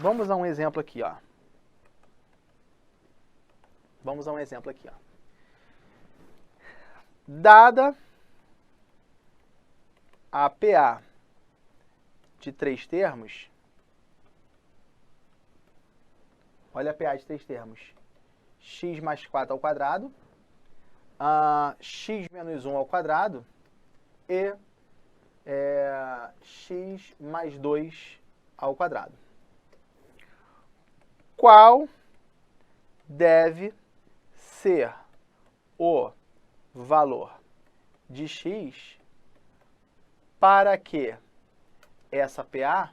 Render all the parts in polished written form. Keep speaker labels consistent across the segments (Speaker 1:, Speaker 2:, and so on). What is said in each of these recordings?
Speaker 1: Vamos a um exemplo aqui, ó. Vamos a um exemplo aqui, ó. Dada a PA de 3 termos, olha a PA de 3 termos, x mais 4 ao quadrado, x menos 1 ao quadrado e x mais 2 ao quadrado. Qual deve ser o valor de x para que essa PA,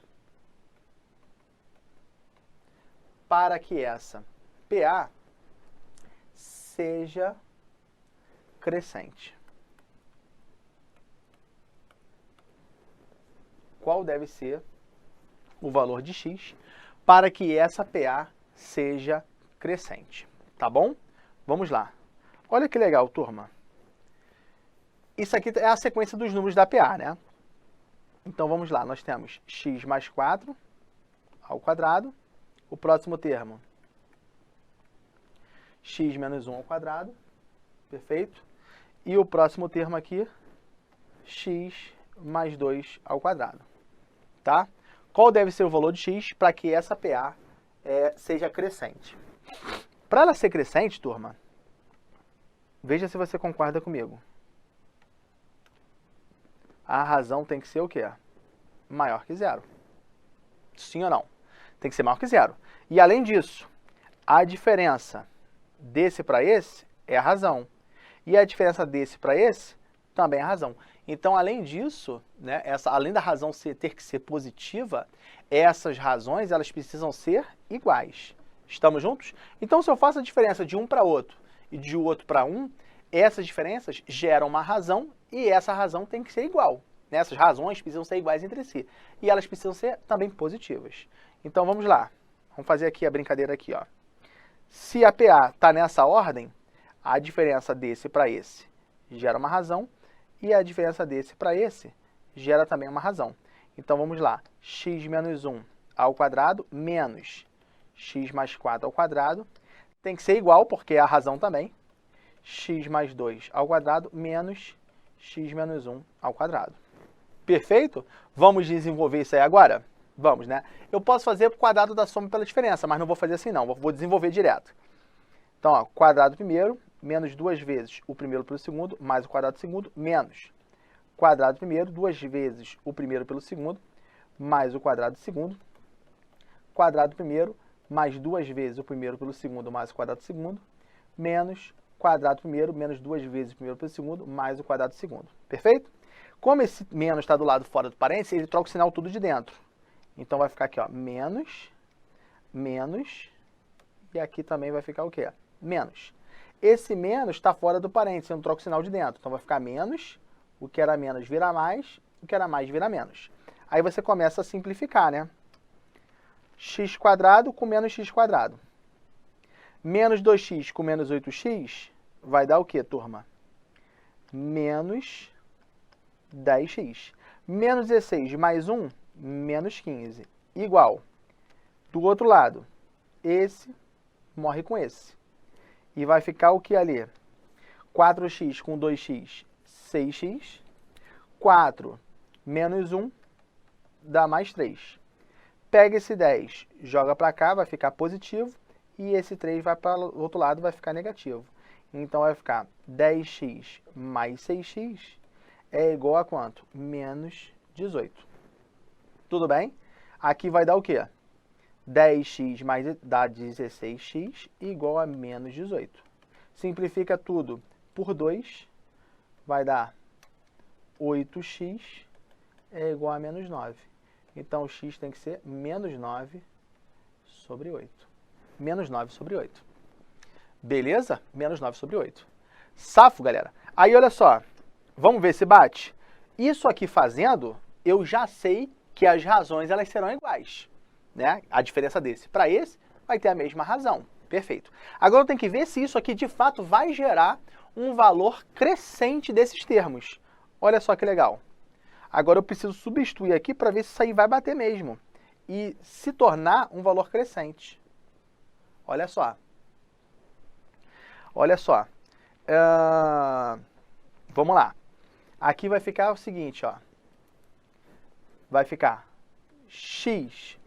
Speaker 1: seja crescente? Qual deve ser o valor de x para que essa PA seja crescente? Tá bom? Vamos lá. Olha que legal, turma. Isso aqui é a sequência dos números da PA, né? Então, vamos lá. Nós temos x mais 4 ao quadrado. O próximo termo, x menos 1 ao quadrado. Perfeito? E o próximo termo aqui, x mais 2 ao quadrado. Tá? Qual deve ser o valor de x para que essa PA seja crescente? Para ela ser crescente, turma, veja se você concorda comigo. A razão tem que ser o quê? Maior que zero. Sim ou não? Tem que ser maior que zero. E além disso, a diferença desse para esse é a razão. E a diferença desse para esse também é a razão. Então, além disso, né, além da razão ter que ser positiva, essas razões elas precisam ser iguais. Estamos juntos? Então, se eu faço a diferença de um para outro e de outro para um, essas diferenças geram uma razão e essa razão tem que ser igual. Essas razões precisam ser iguais entre si. E elas precisam ser também positivas. Então, vamos lá. Vamos fazer aqui a brincadeira aqui, ó. Se a PA está nessa ordem, a diferença desse para esse gera uma razão e a diferença desse para esse gera também uma razão. Então, vamos lá. X menos 1 ao quadrado menos x mais 4 ao quadrado tem que ser igual, porque é a razão também. X mais 2 ao quadrado menos x menos 1 ao quadrado. Perfeito? Vamos desenvolver isso aí agora? Vamos, né? Eu posso fazer o quadrado da soma pela diferença, mas não vou fazer assim não, vou desenvolver direto. Então, ó, quadrado primeiro, menos 2 vezes o primeiro pelo segundo, mais o quadrado do segundo, menos quadrado primeiro, 2 vezes o primeiro pelo segundo, mais o quadrado do segundo, quadrado primeiro, mais 2 vezes o primeiro pelo segundo, mais o quadrado do segundo, menos quadrado primeiro, menos 2 vezes o primeiro pelo segundo, mais o quadrado do segundo. Perfeito? Como esse menos está do lado fora do parênteses, ele troca o sinal tudo de dentro. Então, vai ficar aqui, ó, menos, e aqui também vai ficar o quê? Menos. Esse menos está fora do parênteses, eu não troco o sinal de dentro. Então, vai ficar menos, o que era menos vira mais, o que era mais vira menos. Aí você começa a simplificar, né? X quadrado com menos x quadrado. Menos 2x com menos 8x vai dar o quê, turma? Menos 10x. Menos 16 mais 1, menos 15. Igual. Do outro lado, esse morre com esse. E vai ficar o que ali? 4x com 2x, 6x. 4 menos 1 dá mais 3. Pega esse 10, joga para cá, vai ficar positivo. E esse 3 vai para o outro lado, vai ficar negativo. Então, vai ficar 10x mais 6x é igual a quanto? Menos 18. Tudo bem? Aqui vai dar o quê? 10x mais dá 16x igual a menos 18. Simplifica tudo por 2, vai dar 8x é igual a menos 9. Então, o x tem que ser menos 9 sobre 8. Menos 9 sobre 8. Beleza? Menos 9 sobre 8. Safo, galera. Aí, olha só. Vamos ver se bate? Isso aqui fazendo, eu já sei que as razões elas serão iguais. Né? A diferença desse para esse vai ter a mesma razão. Perfeito. Agora eu tenho que ver se isso aqui de fato vai gerar um valor crescente desses termos. Olha só que legal. Agora eu preciso substituir aqui para ver se isso aí vai bater mesmo. e se tornar um valor crescente. Olha só. Olha só. Vamos lá. Aqui vai ficar o seguinte, ó. Vai ficar x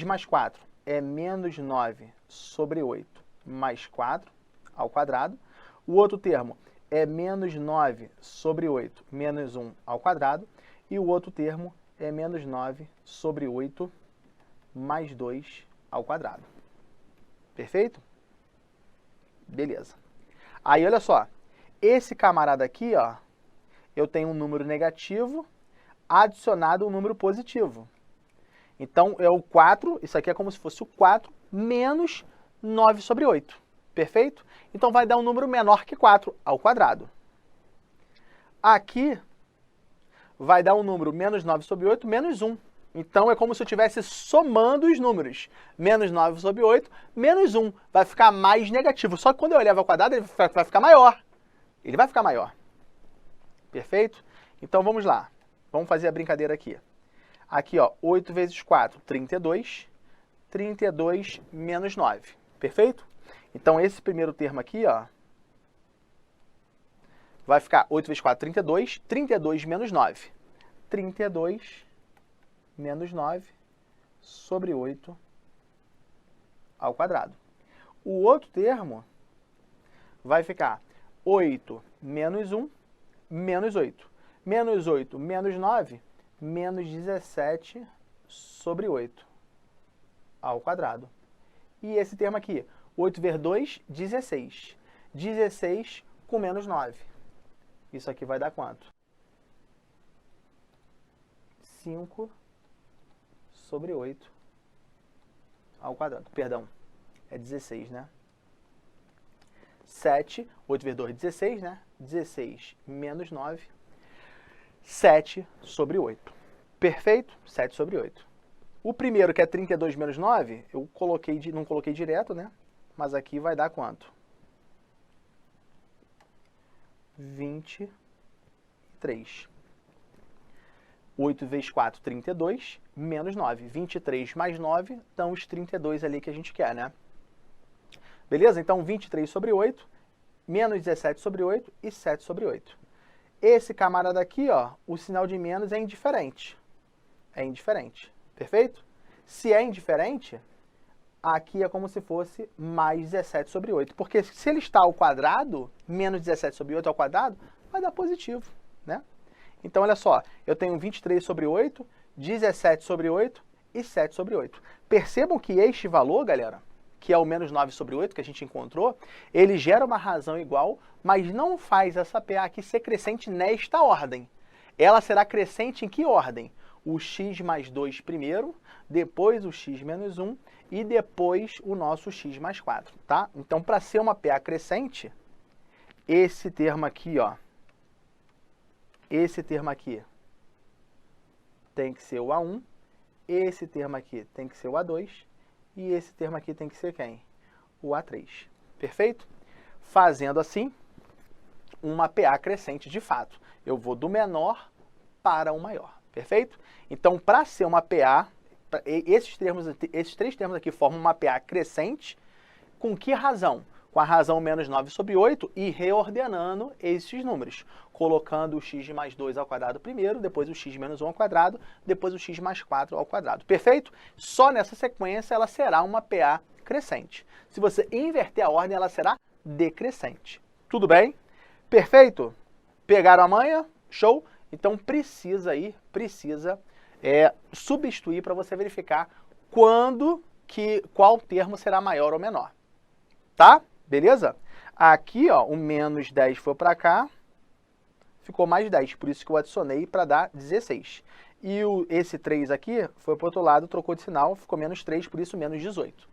Speaker 1: mais 4 é menos 9 sobre 8 mais 4 ao quadrado. O outro termo é menos 9 sobre 8 menos 1 ao quadrado. E o outro termo é menos 9 sobre 8 mais 2 ao quadrado. Perfeito? Beleza. Aí, olha só. Esse camarada aqui, ó, eu tenho um número negativo adicionado a um número positivo. Então, é o 4, isso aqui é como se fosse o 4 menos 9 sobre 8. Perfeito? Então, vai dar um número menor que 4 ao quadrado. Aqui, vai dar um número menos 9 sobre 8 menos 1. Então, é como se eu estivesse somando os números. Menos 9 sobre 8, menos 1. Vai ficar mais negativo. Só que quando eu elevo ao quadrado, ele vai ficar maior. Ele vai ficar maior. Perfeito? Então, vamos lá. Vamos fazer a brincadeira aqui. Aqui, ó, 8 vezes 4, 32. 32 menos 9. Perfeito? Então, esse primeiro termo aqui, ó, vai ficar 8 vezes 4, 32. 32 menos 9. 32 menos 9 sobre 8 ao quadrado. O outro termo vai ficar 8 menos 1, menos 8. Menos 8 menos 9, menos 17 sobre 8 ao quadrado. E esse termo aqui, 8 vezes 2, 16. 16 com menos 9. Isso aqui vai dar quanto? 5 sobre 8 ao quadrado. Perdão, é 16, né? 7, 8 vezes 2, 16, né? 16 menos 9, 7 sobre 8. Perfeito? 7 sobre 8. O primeiro, que é 32 menos 9, eu não coloquei direto, né? Mas aqui vai dar quanto? 23. 8 vezes 4, 32, menos 9. 23 mais 9 dão os 32 ali que a gente quer, né? Beleza? Então, 23 sobre 8, menos 17 sobre 8 e 7 sobre 8. Esse camarada aqui, ó, o sinal de menos é indiferente. É indiferente. Perfeito? Se é indiferente, aqui é como se fosse mais 17 sobre 8. Porque se ele está ao quadrado, menos 17 sobre 8 ao quadrado, vai dar positivo, né? Então, olha só, eu tenho 23 sobre 8, 17 sobre 8 e 7 sobre 8. Percebam que este valor, galera, que é o menos 9 sobre 8 que a gente encontrou, ele gera uma razão igual, mas não faz essa PA aqui ser crescente nesta ordem. Ela será crescente em que ordem? O x mais 2 primeiro, depois o x menos 1 e depois o nosso x mais 4, tá? Então, para ser uma PA crescente, esse termo aqui, ó, esse termo aqui tem que ser o A1, esse termo aqui tem que ser o A2 e esse termo aqui tem que ser quem? O A3. Perfeito? Fazendo assim, uma PA crescente de fato. Eu vou do menor para o maior. Perfeito? Então, para ser uma PA, esses três termos aqui formam uma PA crescente. Com que razão? Com a razão menos 9 sobre 8 e reordenando esses números. Colocando o x mais 2 ao quadrado primeiro, depois o x menos 1 ao quadrado, depois o x mais 4 ao quadrado. Perfeito? Só nessa sequência ela será uma PA crescente. Se você inverter a ordem, ela será decrescente. Tudo bem? Perfeito? Pegaram a manha? Show? Então precisa substituir para você verificar qual termo será maior ou menor. Tá? Beleza? Aqui, ó, o menos 10 foi para cá, ficou mais 10, por isso que eu adicionei para dar 16. E esse 3 aqui foi para o outro lado, trocou de sinal, ficou menos 3, por isso menos 18.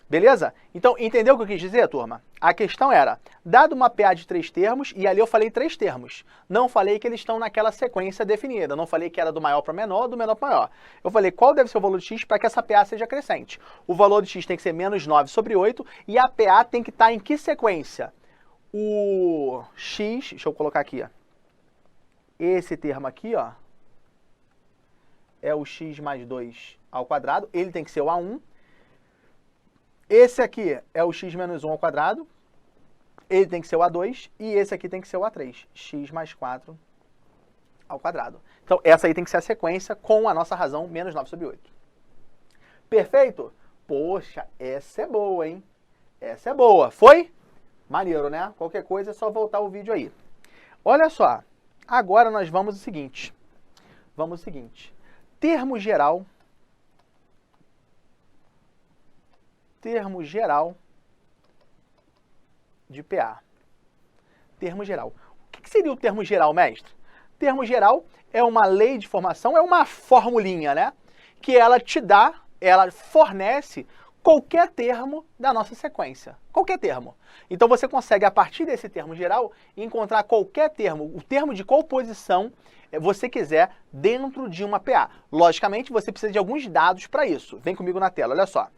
Speaker 1: Beleza? Então, entendeu o que eu quis dizer, turma? A questão era, dado uma PA de 3 termos, e ali eu falei 3 termos, não falei que eles estão naquela sequência definida, não falei que era do maior para o menor, do menor para o maior. Eu falei qual deve ser o valor de x para que essa PA seja crescente. O valor de x tem que ser menos 9 sobre 8, e a PA tem que estar em que sequência? O x, deixa eu colocar aqui, ó. Esse termo aqui, ó, é o x mais 2 ao quadrado, ele tem que ser o A1. Esse aqui é o x menos 1 ao quadrado, ele tem que ser o A2, e esse aqui tem que ser o A3, x mais 4 ao quadrado. Então, essa aí tem que ser a sequência com a nossa razão menos 9/8. Perfeito? Poxa, essa é boa, hein? Essa é boa. Foi? Maneiro, né? Qualquer coisa é só voltar o vídeo aí. Olha só, agora nós vamos o seguinte. Termo geral de PA. Termo geral. O que seria o termo geral, mestre? Termo geral é uma lei de formação, é uma formulinha, né? Que ela te dá, ela fornece qualquer termo da nossa sequência. Qualquer termo. Então você consegue, a partir desse termo geral, encontrar qualquer termo, o termo de qual posição você quiser dentro de uma PA. Logicamente, você precisa de alguns dados para isso. Vem comigo na tela, olha só.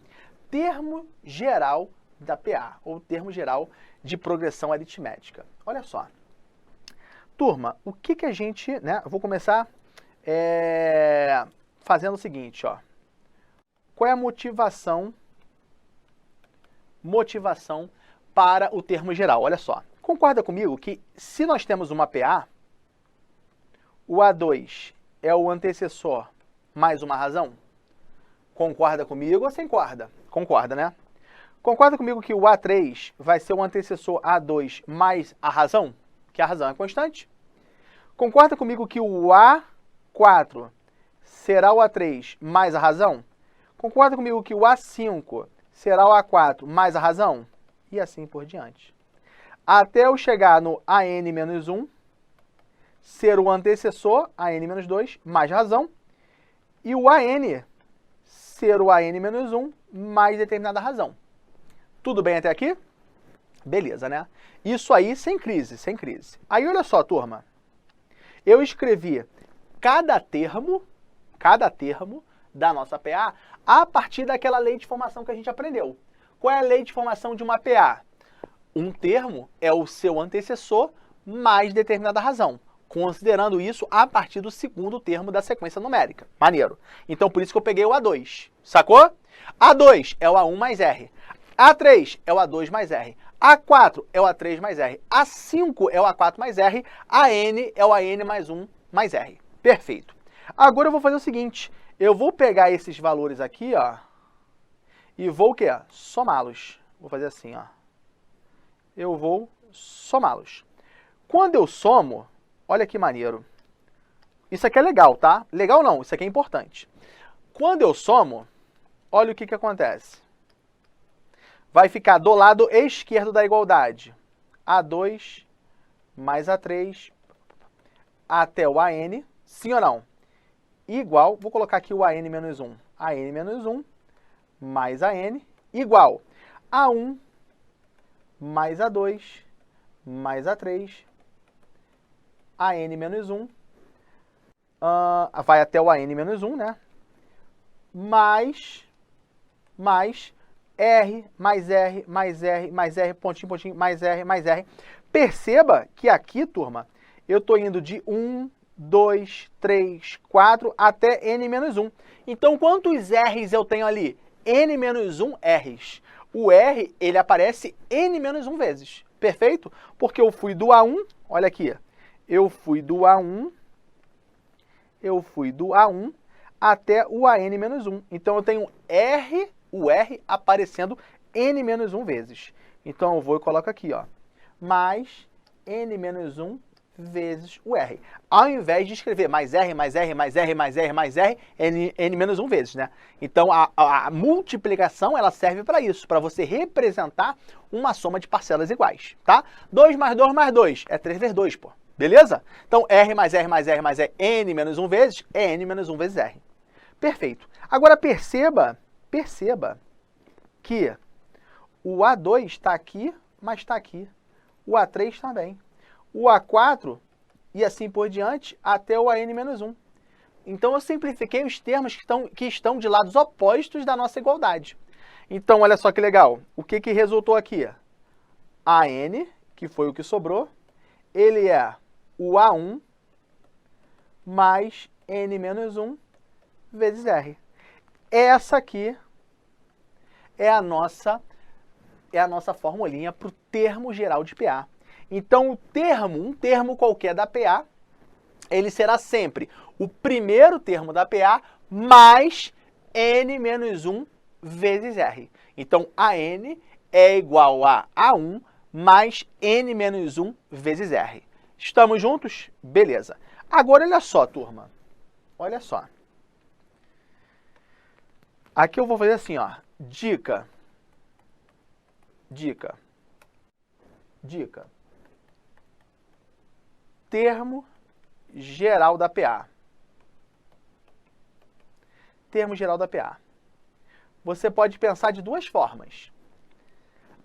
Speaker 1: Termo geral da PA, ou termo geral de progressão aritmética. Olha só. Turma, o que a gente, né? Eu vou começar fazendo o seguinte, ó. Qual é a motivação para o termo geral? Olha só. Concorda comigo que se nós temos uma PA, o A2 é o antecessor mais uma razão? Concorda comigo ou sem corda? Concorda, né? Concorda comigo que o A3 vai ser o antecessor A2 mais a razão? Que a razão é constante. Concorda comigo que o A4 será o A3 mais a razão? Concorda comigo que o A5 será o A4 mais a razão? E assim por diante. Até eu chegar no AN-1, ser o antecessor, AN-2, mais razão, e o AN ser o AN-1 mais determinada razão. Tudo bem até aqui? Beleza, né? Isso aí sem crise, sem crise. Aí olha só, turma. Eu escrevi cada termo da nossa PA a partir daquela lei de formação que a gente aprendeu. Qual é a lei de formação de uma PA? Um termo é o seu antecessor mais determinada razão, considerando isso a partir do segundo termo da sequência numérica. Maneiro. Então, por isso que eu peguei o A2. Sacou? A2 é o A1 mais R. A3 é o A2 mais R. A4 é o A3 mais R. A5 é o A4 mais R. AN é o AN mais 1 mais R. Perfeito. Agora eu vou fazer o seguinte. Eu vou pegar esses valores aqui, ó, e vou o quê? Somá-los. Vou fazer assim, ó. Eu vou somá-los. Quando eu somo, olha que maneiro. Isso aqui é legal, tá? Legal não, isso aqui é importante. Quando eu somo, olha o que acontece. Vai ficar do lado esquerdo da igualdade. A2 mais A3 até o AN, sim ou não? Igual, vou colocar aqui o AN menos 1. AN menos 1 mais AN igual A1 mais A2 mais A3, AN menos 1, vai até o AN menos 1, né? Mais R, mais R, mais R, mais R, pontinho, pontinho, mais R, mais R. Perceba que aqui, turma, eu estou indo de 1, 2, 3, 4 até N menos 1. Então, quantos R's eu tenho ali? N menos 1 R's. O R, ele aparece N menos 1 vezes. Perfeito? Porque eu fui do A1, olha aqui, eu fui do A1 até o AN menos 1. Então, eu tenho o R aparecendo N menos 1 vezes. Então, eu vou e coloco aqui, ó, mais N menos 1 vezes o R. Ao invés de escrever mais R, mais R, mais R, mais R, mais R, N menos 1 vezes, né? Então, a multiplicação, ela serve para isso, para você representar uma soma de parcelas iguais, tá? 2 mais 2 mais 2 é 3 vezes 2, pô. Beleza? Então, R mais R mais R mais R, N menos 1 vezes, é N menos 1 vezes R. Perfeito. Agora, perceba que o A2 está aqui, mas está aqui. O A3 também. O A4 e assim por diante até o AN menos 1. Então, eu simplifiquei os termos que estão de lados opostos da nossa igualdade. Então, olha só que legal. O que resultou aqui? AN, que foi o que sobrou, ele é o A1 mais N menos 1 vezes R. essa aqui é a nossa formulinha para o termo geral de PA. Então, um termo qualquer da PA, ele será sempre o primeiro termo da PA mais n menos 1 vezes R. Então, AN é igual a A1 mais n menos 1 vezes R. Estamos juntos? Beleza. Agora, olha só, turma. Olha só. Aqui eu vou fazer assim, ó. Dica. Termo geral da PA. Termo geral da PA. Você pode pensar de duas formas.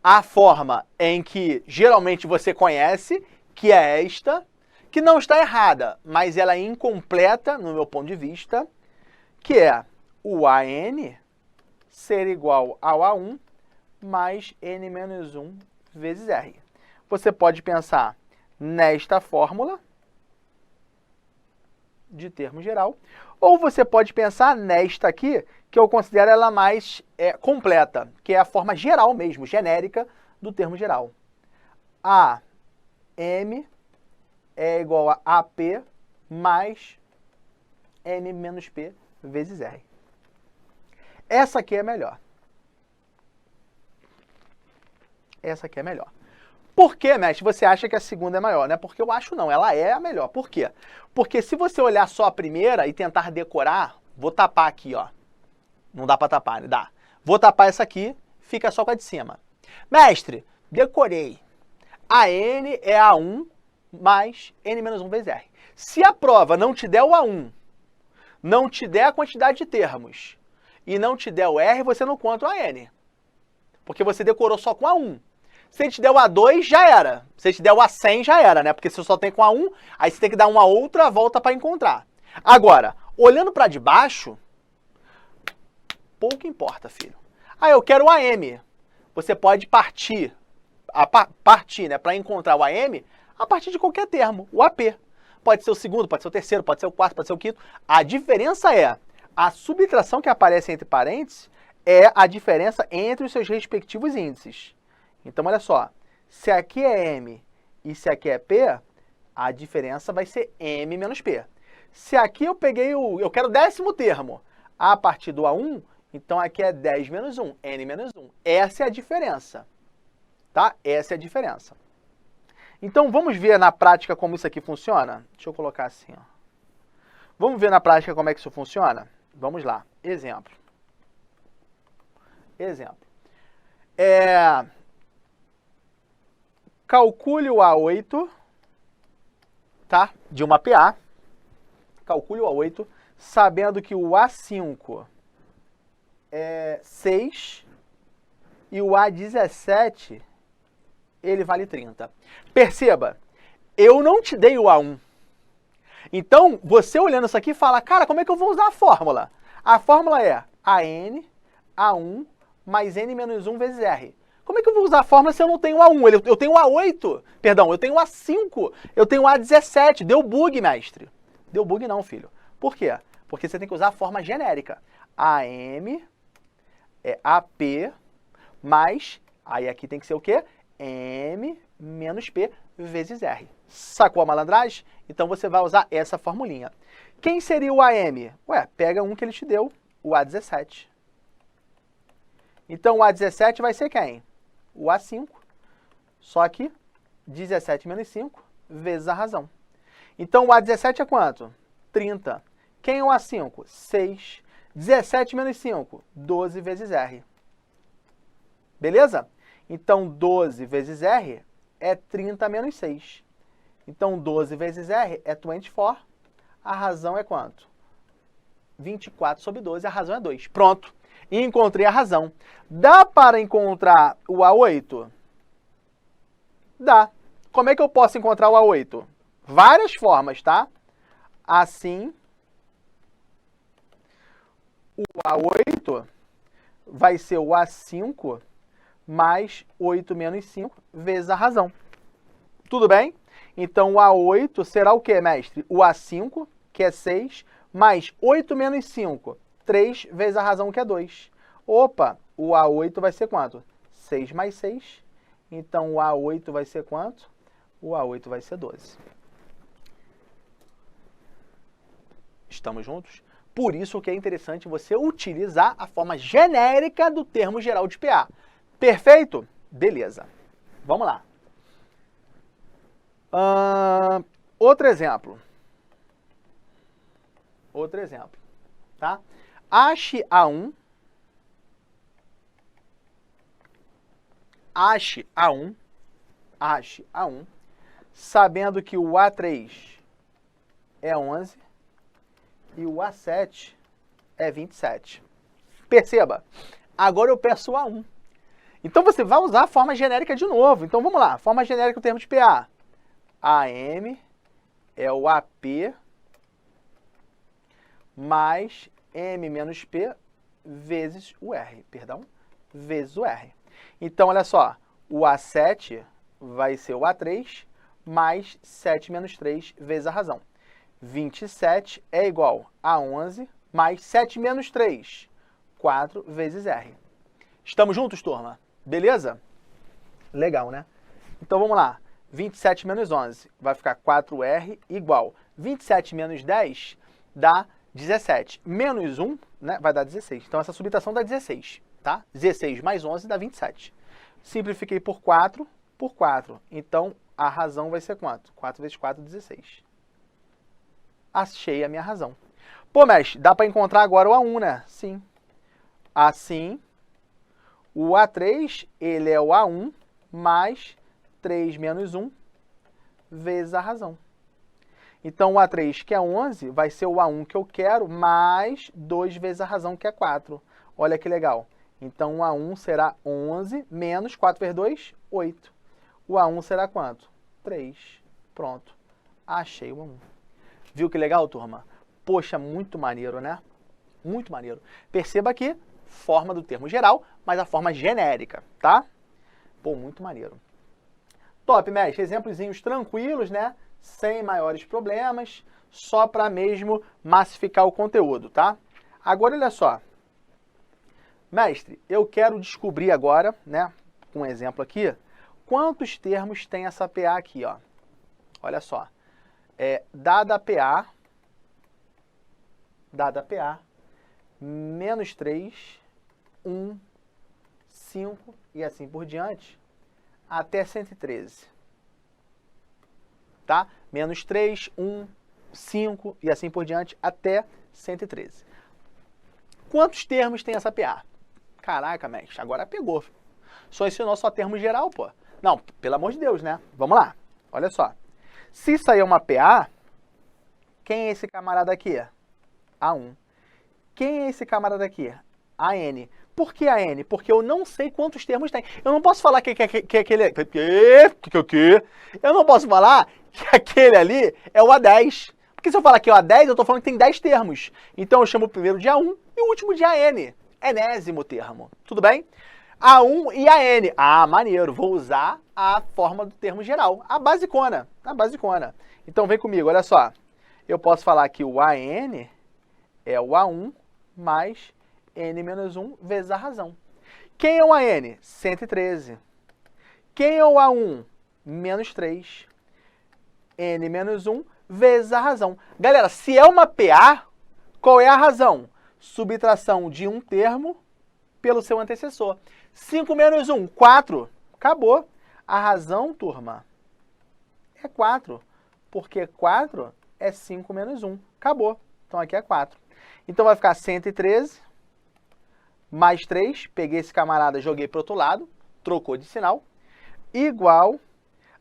Speaker 1: A forma em que geralmente você conhece, que é esta, que não está errada, mas ela é incompleta, no meu ponto de vista, que é o AN ser igual ao A1 mais n menos 1 vezes R. Você pode pensar nesta fórmula de termo geral, ou você pode pensar nesta aqui, que eu considero ela mais completa, que é a forma geral mesmo, genérica do termo geral. AM é igual a AP mais N menos P vezes R. Essa aqui é melhor. Essa aqui é melhor. Por que, mestre, você acha que a segunda é maior? Não é porque eu acho, não. Ela é a melhor. Por quê? Porque se você olhar só a primeira e tentar decorar, vou tapar aqui, ó. Não dá para tapar, né? Dá. Vou tapar essa aqui, fica só com a de cima. Mestre, decorei. AN é A1 mais N menos 1 vezes R. Se a prova não te der o A1, não te der a quantidade de termos e não te der o R, você não conta o AN. Porque você decorou só com A1. Se ele te der o A2, já era. Se ele te der o A100, já era, né? Porque você só tem com A1, aí você tem que dar uma outra volta para encontrar. Agora, olhando para de baixo, pouco importa, filho. Ah, eu quero o AM. Você pode partir, né, para encontrar o AM a partir de qualquer termo, o AP. Pode ser o segundo, pode ser o terceiro, pode ser o quarto, pode ser o quinto. A diferença é a subtração que aparece entre parênteses é a diferença entre os seus respectivos índices. Então, olha só, se aqui é M e se aqui é P, a diferença vai ser M menos P. Se aqui eu quero o 10º termo a partir do A1, então aqui é 10 menos 1, N menos 1. Essa é a diferença, tá? Essa é a diferença. Então, vamos ver na prática como isso aqui funciona? Deixa eu colocar assim, ó. Vamos ver na prática como é que isso funciona? Vamos lá. Exemplo. Calcule o A8, tá? De uma PA. Calcule o A8, sabendo que o A5 é 6 e o A17 ele vale 30. Perceba, eu não te dei o A1. Então, você olhando isso aqui fala, cara, como é que eu vou usar a fórmula? A fórmula é AN, A1 mais N menos 1 vezes R. Como é que eu vou usar a fórmula se eu não tenho o A1? Eu tenho o A8, perdão, eu tenho o A5, eu tenho o A17. Deu bug, mestre. Deu bug não, filho. Por quê? Porque você tem que usar a forma genérica. AM é AP mais, aí aqui tem que ser o quê? M menos P vezes R. Sacou a malandragem? Então você vai usar essa formulinha. Quem seria o AM? Ué, pega um que ele te deu, o A17. Então o A17 vai ser quem? O A5. Só que 17 menos 5 vezes a razão. Então o A17 é quanto? 30. Quem é o A5? 6. 17 menos 5, 12 vezes R. Beleza? Então 12 vezes R é 30 menos 6. Então 12 vezes R é 24. A razão é quanto? 24 sobre 12, a razão é 2. Pronto. E encontrei a razão. Dá para encontrar o A8? Dá. Como é que eu posso encontrar o A8? Várias formas, tá? Assim, o A8 vai ser o A5 mais 8 menos 5 vezes a razão. Tudo bem? Então, o A8 será o quê, mestre? O A5, que é 6, mais 8 menos 5, 3 vezes a razão, que é 2. Opa, o A8 vai ser quanto? 6 mais 6. Então, o A8 vai ser quanto? O A8 vai ser 12. Estamos juntos? Por isso que é interessante você utilizar a forma genérica do termo geral de PA. Perfeito? Beleza. Vamos lá. Outro exemplo. Tá? Ache A1. Sabendo que o A3 é 11 e o A7 é 27. Perceba, agora eu peço o A1. Então você vai usar a forma genérica de novo. Então vamos lá, forma genérica do termo de PA. AM é o AP mais M menos P vezes o R, vezes o R. Então, olha só, o A7 vai ser o A3 mais 7 menos 3 vezes a razão. 27 é igual a 11 mais 7 menos 3, 4 vezes R. Estamos juntos, turma? Beleza? Legal, né? Então, vamos lá. 27 menos 11 vai ficar 4R igual 27 menos 10 dá 17. Menos 1, né, vai dar 16. Então, essa subtração dá 16, tá? 16 mais 11 dá 27. Simplifiquei por 4. Então, a razão vai ser quanto? 4 vezes 4, 16. Achei a minha razão. Pô, mestre, dá para encontrar agora o A1, né? Sim. Assim, o A3, ele é o A1 mais 3 menos 1 vezes a razão. Então, o A3, que é 11, vai ser o A1 que eu quero, mais 2 vezes a razão, que é 4. Olha que legal. Então, o A1 será 11 menos 4 vezes 2, 8. O A1 será quanto? 3. Pronto. Achei o A1. Viu que legal, turma? Poxa, muito maneiro, né? Muito maneiro. Perceba aqui, forma do termo geral, mas a forma genérica, tá? Pô, muito maneiro. Top, mestre. Exemplozinhos tranquilos, né? Sem maiores problemas, só para mesmo massificar o conteúdo, tá? Agora, olha só. Mestre, eu quero descobrir agora, né, com um exemplo aqui, quantos termos tem essa PA aqui, ó. Olha só. Dada PA, menos 3, 1, 5 e assim por diante, até 113. Tá? Menos 3, 1, 5 e assim por diante, até 113. Quantos termos tem essa PA? Caraca, mestre, agora pegou. Só ensinou só termo geral, pô. Não, pelo amor de Deus, né? Vamos lá. Olha só. Se isso aí é uma PA, quem é esse camarada aqui? A1. Quem é esse camarada aqui? AN. Por que AN? Porque eu não sei quantos termos tem. Eu não posso falar que aquele... Eu não posso falar que aquele ali é o A10. Porque se eu falar que é o A10, eu estou falando que tem 10 termos. Então eu chamo o primeiro de A1 e o último de AN. Enésimo termo. Tudo bem? A1 e AN. Ah, maneiro. Vou usar a forma do termo geral. A basicona. Então vem comigo, olha só. Eu posso falar que o AN é o A1 mais N menos 1 vezes a razão. Quem é o AN? 113. Quem é o A1? Menos 3. N menos 1 vezes a razão. Galera, se é uma PA, qual é a razão? Subtração de um termo pelo seu antecessor. 5 menos 1, 4. Acabou. A razão, turma, é 4. Porque 4 é 5 menos 1. Acabou. Então aqui é 4. Então vai ficar 113 mais 3. Peguei esse camarada, joguei para o outro lado. Trocou de sinal. Igual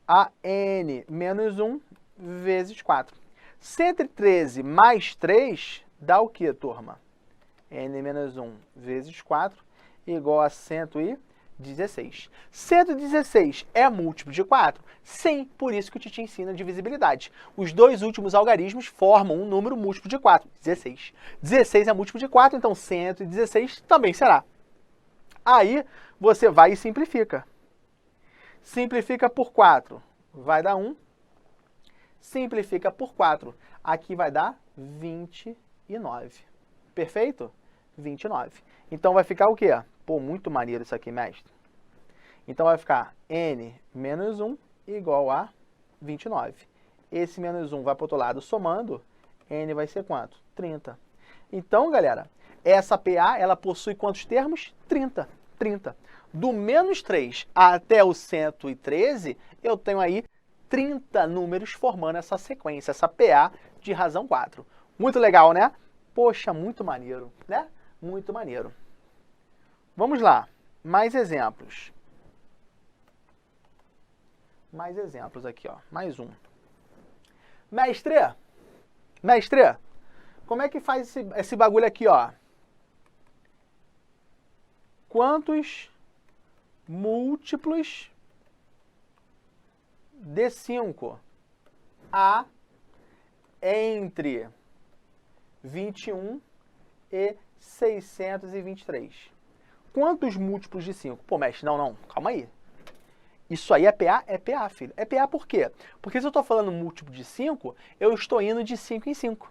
Speaker 1: a N menos 1 vezes 4. 113 mais 3 dá o que, turma? N menos 1 vezes 4 igual a 116. 116 é múltiplo de 4? Sim, por isso que o Titi ensina divisibilidade. Os dois últimos algarismos formam um número múltiplo de 4, 16. 16 é múltiplo de 4, então 116 também será. Aí você vai e simplifica. Simplifica por 4, vai dar 1. Simplifica por 4, aqui vai dar 29. Perfeito? 29. Então vai ficar o quê? Pô, muito maneiro isso aqui, mestre. Então vai ficar n menos 1 igual a 29. Esse menos 1 vai para o outro lado somando, n vai ser quanto? 30. Então, galera, essa PA, ela possui quantos termos? 30. 30. Do menos 3 até o 113, eu tenho aí 30 números formando essa sequência, essa PA de razão 4. Muito legal, né? Poxa, muito maneiro, né? Muito maneiro. Vamos lá, mais exemplos. Mais exemplos aqui, ó. Mais um. Mestre, como é que faz esse bagulho aqui, ó? Quantos múltiplos de 5 há entre 21 e 623? Quantos múltiplos de 5? Pô, mestre, não, calma aí. Isso aí é PA? É PA, filho. É PA por quê? Porque se eu estou falando múltiplo de 5, eu estou indo de 5 em 5.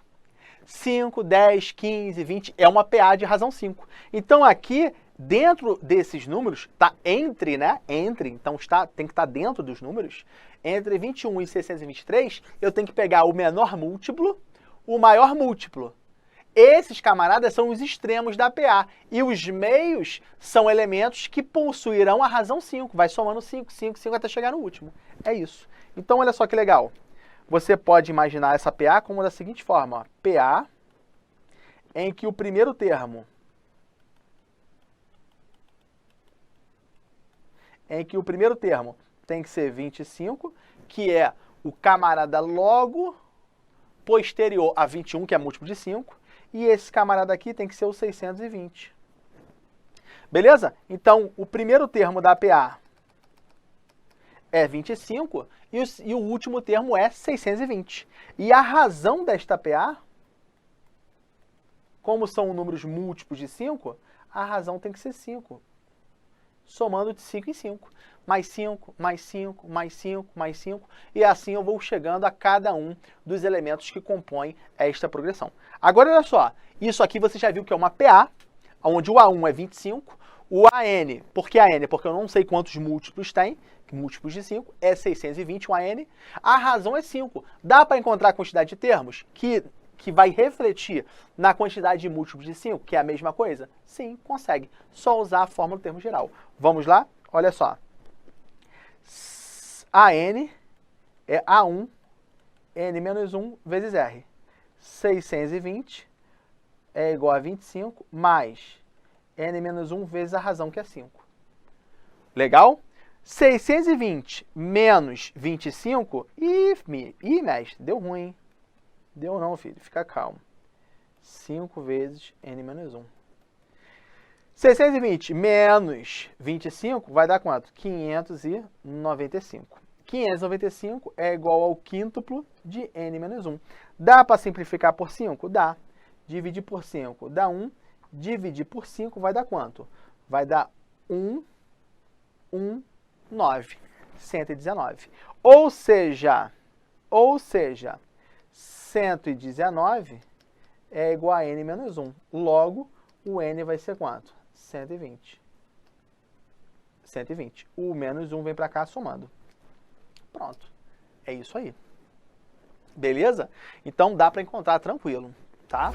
Speaker 1: 5, 10, 15, 20 é uma PA de razão 5. Então aqui, dentro desses números, está entre, né? Então tem que estar dentro dos números. Entre 21 e 623, eu tenho que pegar o menor múltiplo, o maior múltiplo. Esses camaradas são os extremos da PA. E os meios são elementos que possuirão a razão 5. Vai somando 5, 5, 5 até chegar no último. É isso. Então, olha só que legal. Você pode imaginar essa PA como da seguinte forma. Ó. PA em que o primeiro termo tem que ser 25, que é o camarada logo posterior a 21, que é múltiplo de 5. E esse camarada aqui tem que ser o 620. Beleza? Então, o primeiro termo da PA é 25 e o último termo é 620. E a razão desta PA, como são números múltiplos de 5, a razão tem que ser 5. Somando de 5 em 5. Mais 5, mais 5, mais 5, mais 5. E assim eu vou chegando a cada um dos elementos que compõem esta progressão. Agora, olha só. Isso aqui você já viu que é uma PA, onde o A1 é 25. O AN, por que AN? Porque eu não sei quantos múltiplos tem. Múltiplos de 5 é 620, o AN. A razão é 5. Dá para encontrar a quantidade de termos que vai refletir na quantidade de múltiplos de 5, que é a mesma coisa? Sim, consegue. Só usar a fórmula do termo geral. Vamos lá? Olha só. AN é A1, N menos 1 vezes R. 620 é igual a 25 mais N menos 1 vezes a razão, que é 5. Legal? 620 menos 25... Ih, mestre, deu ruim, hein? Deu não, filho. Fica calmo. 5 vezes N menos 1. 620 menos 25 vai dar quanto? 595. 595 é igual ao quíntuplo de N menos 1. Dá para simplificar por 5? Dá. Dividir por 5 dá 1. Dividir por 5 vai dar quanto? Vai dar 9. 119. Ou seja, 119 é igual a N menos 1. Logo, o N vai ser quanto? 120. 120. O menos 1 vem para cá somando. Pronto. É isso aí. Beleza? Então dá para encontrar tranquilo, tá?